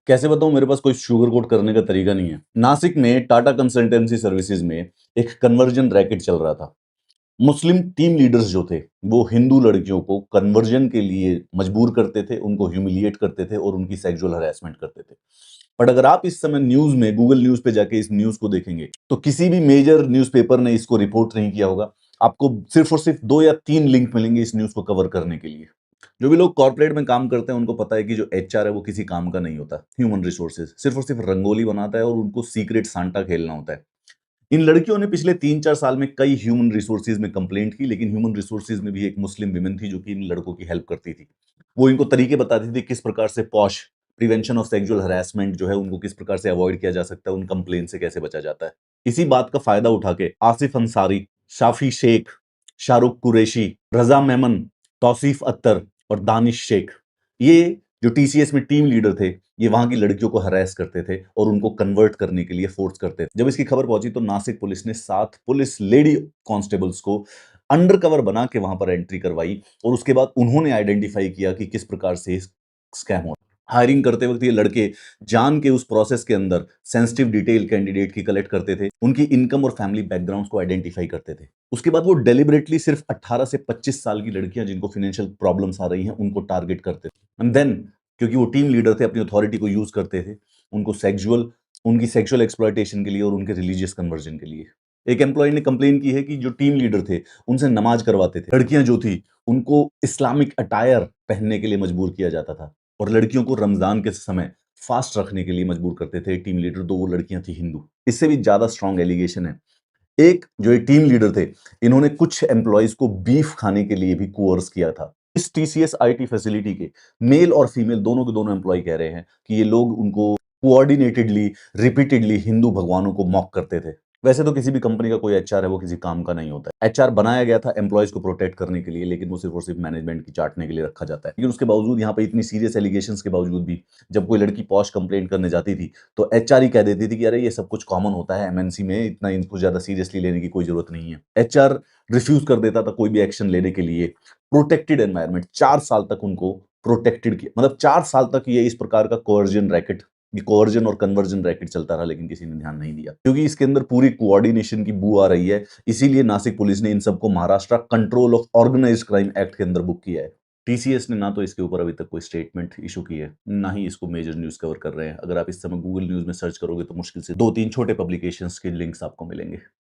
कैसे बताऊं, मेरे पास कोई शुगर कोट करने का तरीका नहीं है। नासिक में टाटा कंसल्टेंसी सर्विसेज में एक कन्वर्जन रैकेट चल रहा था। मुस्लिम टीम लीडर्स जो थे वो हिंदू लड़कियों को कन्वर्जन के लिए मजबूर करते थे, उनको ह्यूमिलिएट करते थे और उनकी सेक्सुअल हरासमेंट करते थे। बट अगर आप इस समय न्यूज में गूगल न्यूज पे जाके इस न्यूज को देखेंगे तो किसी भी मेजर न्यूज़पेपर ने इसको रिपोर्ट नहीं किया होगा। आपको सिर्फ और सिर्फ 2 या 3 लिंक मिलेंगे इस न्यूज को कवर करने के लिए। जो भी लोग कॉर्पोरेट में काम करते हैं उनको पता है कि जो एचआर है वो किसी काम का नहीं होता। ह्यूमन रिसोर्सेज सिर्फ और सिर्फ रंगोली बनाता है और उनको सीक्रेट सांता खेलना होता है। इन लड़कियों ने पिछले 3-4 साल में कई ह्यूमन रिसोर्सेज में कंप्लेंट की, लेकिन ह्यूमन रिसोर्सेज में भी एक मुस्लिम विमेन थी जो कि इन लड़कों की हेल्प करती थी। वो इनको तरीके बताती थी किस प्रकार से posh prevention of sexual harassment जो है उनको किस प्रकार से अवॉइड किया जा सकता है, उन कंप्लेंट से कैसे बचा जाता है। इसी बात का फायदा उठा के आसिफ अंसारी, शाफी शेख, शाहरुख कुरैशी, रजा मेमन, तौसीफ अख्तर और दानिश शेख, ये जो टीसीएस में टीम लीडर थे, ये वहां की लड़कियों को हरास करते थे और उनको कन्वर्ट करने के लिए फोर्स करते थे। जब इसकी खबर पहुंची तो नासिक पुलिस ने 7 पुलिस लेडी कांस्टेबल्स को अंडर कवर बना के वहां पर एंट्री करवाई और उसके बाद उन्होंने आइडेंटिफाई किया कि किस प्रकार से स्कैम हो। हायरिंग करते वक्त ये लड़के जान के उस प्रोसेस के अंदर सेंसिटिव डिटेल कैंडिडेट की कलेक्ट करते थे, उनकी इनकम और फैमिली बैकग्राउंड को आइडेंटिफाई करते थे। उसके बाद वो डेलिबरेटली सिर्फ 18 से 25 साल की लड़कियां जिनको फाइनेंशियल प्रॉब्लम्स आ रही हैं उनको टारगेट करते थे। एंड देन क्योंकि वो टीम लीडर थे, अपनी अथॉरिटी को यूज करते थे उनको उनकी सेक्सुअल एक्सप्लॉयटेशन के लिए और उनके रिलीजियस कन्वर्जन के लिए। एक एम्प्लॉय ने कंप्लेन की है कि जो टीम लीडर थे उनसे नमाज करवाते थे, लड़कियां जो थी उनको इस्लामिक अटायर पहनने के लिए मजबूर किया जाता था और लड़कियों को रमजान के समय फास्ट रखने के लिए मजबूर करते थे टीम लीडर, दो वो लड़कियां थी हिंदू। इससे भी ज्यादा स्ट्रॉन्ग एलिगेशन है। एक जो ये टीम लीडर थे, इन्होंने कुछ एम्प्लॉयज को बीफ खाने के लिए भी कोर्स किया था। इस टीसीएस आईटी फैसिलिटी के मेल और फीमेल दोनों के दोनों एम्प्लॉय कह रहे हैं कि ये लोग उनको कोऑर्डिनेटेडली, रिपीटेडली हिंदू भगवानों को मॉक करते थे। वैसे तो किसी भी कंपनी का कोई एचआर है वो किसी काम का नहीं होता है। एचआर बनाया गया था एम्प्लॉयज को प्रोटेक्ट करने के लिए, लेकिन वो सिर्फ और सिर्फ मैनेजमेंट की चाटने के लिए रखा जाता है। लेकिन उसके बावजूद यहाँ पे इतनी सीरियस एलिगेशंस के बावजूद भी जब कोई लड़की पॉश कंप्लेंट करने जाती थी तो एचआर ही कह देती थी कि अरे ये सब कुछ कॉमन होता है एमएनसी में, इतना इनको ज्यादा सीरियसली लेने की कोई जरूरत नहीं है। एचआर रिफ्यूज कर देता था कोई भी एक्शन लेने के लिए। प्रोटेक्टेड एनवायरनमेंट 4 साल तक उनको प्रोटेक्टेड किया, मतलब 4 साल तक ये इस प्रकार का कोवर्जन रैकेट, ये कोवर्जन और कन्वर्जन रैकेट चलता रहा, लेकिन किसी ने ध्यान नहीं दिया क्योंकि इसके अंदर पूरी कोऑर्डिनेशन की बू आ रही है। इसीलिए नासिक पुलिस ने इन सबको Maharashtra Control of Organised Crime Act के अंदर बुक किया है। टीसीएस ने ना तो इसके ऊपर अभी तक कोई स्टेटमेंट इशू की है, ना ही इसको मेजर न्यूज कवर कर रहे हैं। अगर आप इस समय गूगल न्यूज में सर्च करोगे तो मुश्किल से 2-3 छोटे पब्लिकेशंस के लिंक्स आपको मिलेंगे।